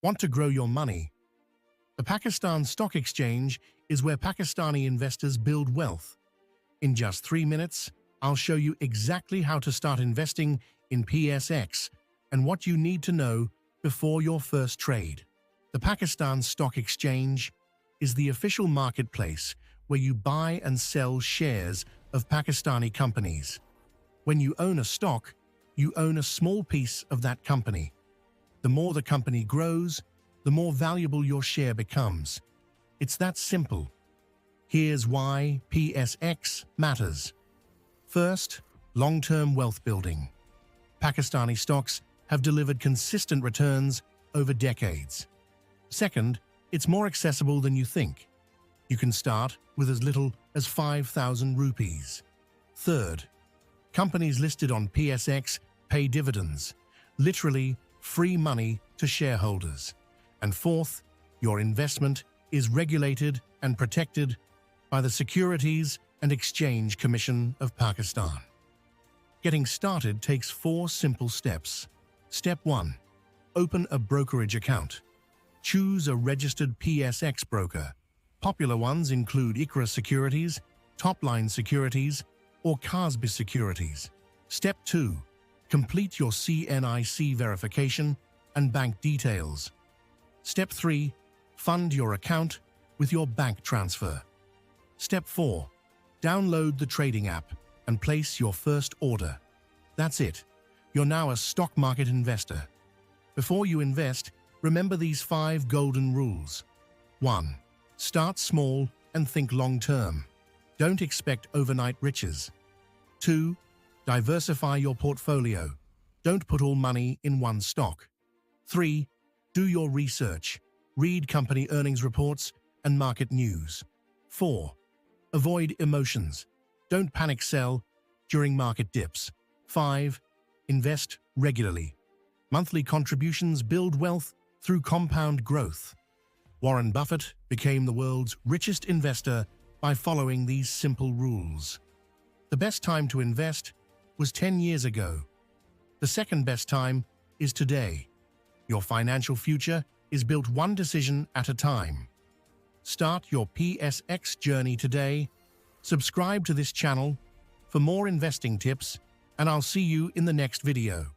Want to grow your money? The Pakistan Stock Exchange is where Pakistani investors build wealth. In just 3 minutes, I'll show you exactly how to start investing in PSX and what you need to know before your first trade. The Pakistan Stock Exchange is the official marketplace where you buy and sell shares of Pakistani companies. When you own a stock, you own a small piece of that company. The more the company grows, the more valuable your share becomes. It's that simple. Here's why PSX matters. First, long-term wealth building. Pakistani stocks have delivered consistent returns over decades. Second, it's more accessible than you think. You can start with as little as 5,000 rupees. Third, companies listed on PSX pay dividends, literally free money to shareholders. And fourth, your investment is regulated and protected by the Securities and Exchange Commission of Pakistan. Getting started takes 4 simple steps. Step 1. Open a brokerage account. Choose a registered PSX broker. Popular ones include Iqra Securities, Topline Securities, or Kasbi Securities. Step 2. Complete your CNIC verification and bank details. Step 3. Fund your account with your bank transfer. Step 4. Download the trading app and place your first order. That's it. You're now a stock market investor. Before you invest, remember these 5 golden rules. 1. Start small and think long-term. Don't expect overnight riches. 2. Diversify your portfolio. Don't put all money in one stock. 3. Do your research. Read company earnings reports and market news. 4. Avoid emotions. Don't panic sell during market dips. 5. Invest regularly. Monthly contributions build wealth through compound growth. Warren Buffett became the world's richest investor by following these simple rules. The best time to invest was 10 years ago. The second best time is today. Your financial future is built one decision at a time. Start your PSX journey today. Subscribe to this channel for more investing tips, and I'll see you in the next video.